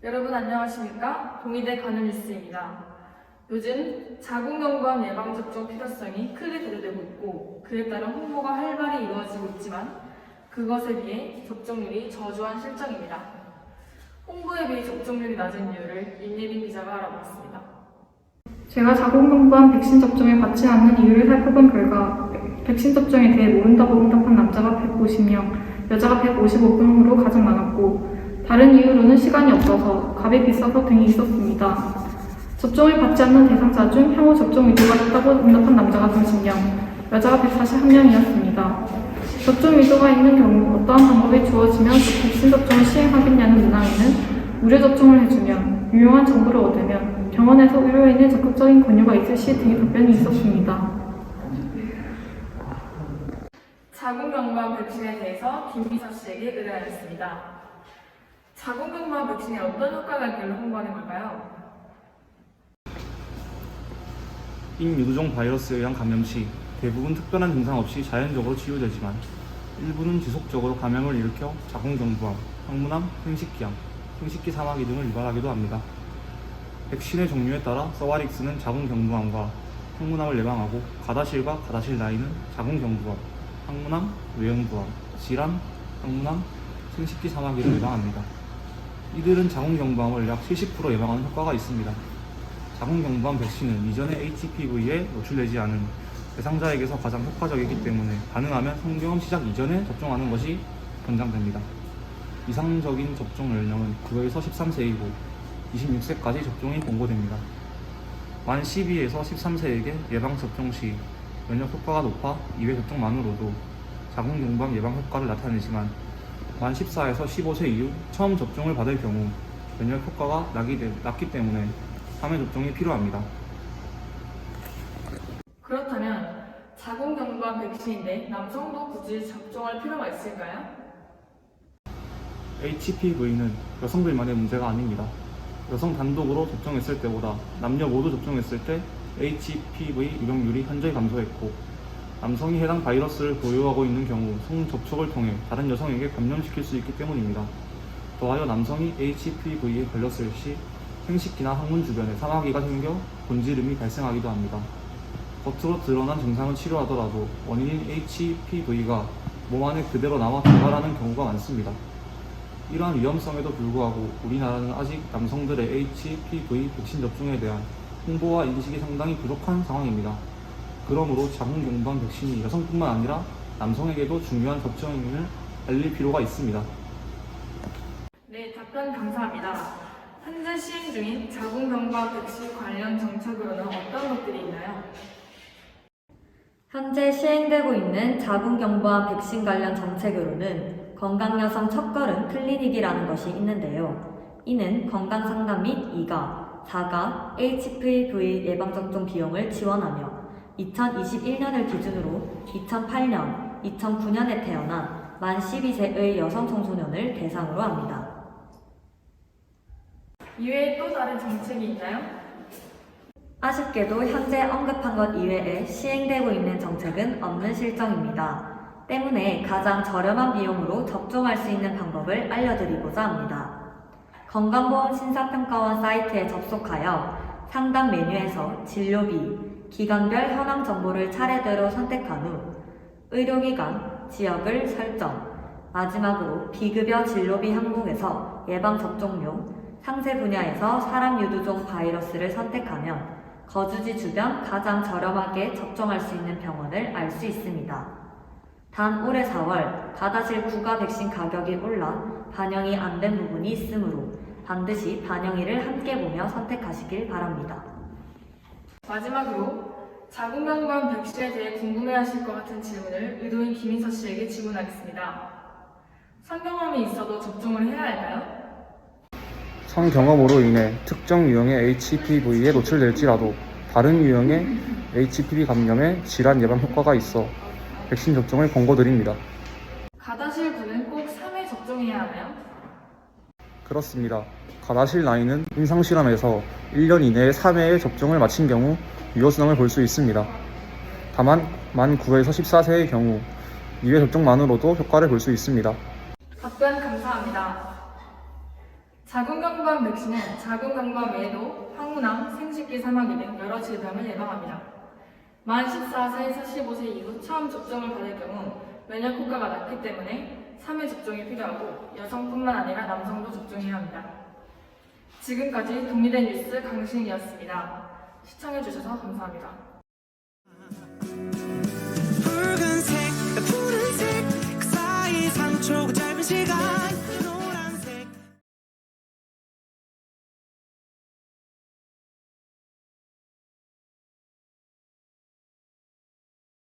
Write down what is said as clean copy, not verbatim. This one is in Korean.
여러분 안녕하십니까? 동의대 간호뉴스입니다. 요즘 자궁경부암 예방접종 필요성이 크게 대두되고 있고 그에 따른 홍보가 활발히 이루어지고 있지만 그것에 비해 접종률이 저조한 실정입니다. 홍보에 비해 접종률이 낮은 이유를 임예빈 기자가 알아봤습니다. 제가 자궁경부암 백신 접종을 받지 않는 이유를 살펴본 결과 백신 접종에 대해 모른다고 응답한 남자가 150명, 여자가 155명으로 가장 많았고 다른 이유로는 시간이 없어서, 값이 비싸서 등이 있었습니다. 접종을 받지 않는 대상자 중 향후 접종 의도가 있다고 응답한 남자가 30명, 여자가 141명이었습니다. 접종 의도가 있는 경우 어떠한 방법이 주어지면 백신 접종을 시행하겠냐는 문항에는 무료 접종을 해주면, 유용한 정보를 얻으면, 병원에서 의료인의 적극적인 권유가 있을 시 등의 답변이 있었습니다. 자궁경부암 백신에 대해서 김미서 씨에게 의뢰하였습니다. 자궁경부암 백신에 어떤 효과가 있길래 홍보하는 걸까요? 인유두종 바이러스에 의한 감염 시 대부분 특별한 증상 없이 자연적으로 치유되지만 일부는 지속적으로 감염을 일으켜 자궁경부암, 항문암, 생식기암, 생식기 사마귀 등을 유발하기도 합니다. 백신의 종류에 따라 서와릭스는 자궁경부암과 항문암을 예방하고 가다실과 가다실9는 자궁경부암, 항문암, 외형부암, 질환, 항문암, 생식기 사마귀를 예방합니다. 이들은 자궁경부암을 약 70% 예방하는 효과가 있습니다. 자궁경부암 백신은 이전의 HPV에 노출되지 않은 대상자에게서 가장 효과적이기 때문에 가능하면 성경험 시작 이전에 접종하는 것이 권장됩니다. 이상적인 접종 연령은 9에서 13세이고 26세까지 접종이 권고됩니다. 만 12에서 13세에게 예방접종 시 면역 효과가 높아 2회 접종만으로도 자궁경부암 예방 효과를 나타내지만 만 14에서 15세 이후 처음 접종을 받을 경우 면역 효과가 낮기 때문에 3회 접종이 필요합니다. 그렇다면 자궁경부암 백신인데 남성도 굳이 접종할 필요가 있을까요? HPV는 여성들만의 문제가 아닙니다. 여성 단독으로 접종했을 때보다 남녀 모두 접종했을 때 HPV 유병률이 현저히 감소했고 남성이 해당 바이러스를 보유하고 있는 경우 성접촉을 통해 다른 여성에게 감염시킬 수 있기 때문입니다. 더하여 남성이 HPV에 걸렸을 시 생식기나 항문 주변에 사마귀가 생겨 곤지름이 발생하기도 합니다. 겉으로 드러난 증상을 치료하더라도 원인인 HPV가 몸 안에 그대로 남아 재발하는 경우가 많습니다. 이러한 위험성에도 불구하고 우리나라는 아직 남성들의 HPV 백신 접종에 대한 홍보와 인식이 상당히 부족한 상황입니다. 그러므로 자궁경부암 백신이 여성뿐만 아니라 남성에게도 중요한 접종임을 알릴 필요가 있습니다. 네, 답변 감사합니다. 현재 시행 중인 자궁경부암 백신 관련 정책으로는 어떤 것들이 있나요? 현재 시행되고 있는 자궁경부암 백신 관련 정책으로는 건강여성 첫걸음 클리닉이라는 것이 있는데요. 이는 건강상담 및 2가, 4가 HPV 예방접종 비용을 지원하며 2021년을 기준으로 2008년, 2009년에 태어난 만 12세의 여성 청소년을 대상으로 합니다. 이외에 또 다른 정책이 있나요? 아쉽게도 현재 언급한 것 이외에 시행되고 있는 정책은 없는 실정입니다. 때문에 가장 저렴한 비용으로 접종할 수 있는 방법을 알려드리고자 합니다. 건강보험 심사평가원 사이트에 접속하여 상담 메뉴에서 진료비, 기관별 현황 정보를 차례대로 선택한 후 의료기관, 지역을 설정, 마지막으로 비급여 진료비 항목에서 예방접종료, 상세 분야에서 사람 유두종 바이러스를 선택하면 거주지 주변 가장 저렴하게 접종할 수 있는 병원을 알 수 있습니다. 단 올해 4월 가다실 9가 백신 가격이 올라 반영이 안 된 부분이 있으므로 반드시 반영일을 함께 보며 선택하시길 바랍니다. 마지막으로 자궁경부암 백신에 대해 궁금해하실 것 같은 질문을 의료인 김인서 씨에게 질문하겠습니다. 성경험이 있어도 접종을 해야 할까요? 성경험으로 인해 특정 유형의 HPV에 노출될지라도 다른 유형의 HPV 감염에 질환 예방 효과가 있어 백신 접종을 권고드립니다. 가다실 9는 꼭 3회 접종해야 하나요? 그렇습니다. 가다실9는 임상실험에서 1년 이내에 3회의 접종을 마친 경우 유효성을 볼 수 있습니다. 다만 만 9에서 14세의 경우 2회 접종만으로도 효과를 볼 수 있습니다. 답변 감사합니다. 자궁경부암 백신은 자궁경부암 외에도 항문암, 생식기 사마귀 등 여러 질병을 예방합니다. 만 14세에서 15세 이후 처음 접종을 받을 경우 면역 효과가 낮기 때문에 3회 접종이 필요하고 여성뿐만 아니라 남성도 접종해야 합니다. 지금까지 동의된 뉴스 강신이었습니다. 시청해주셔서 감사합니다.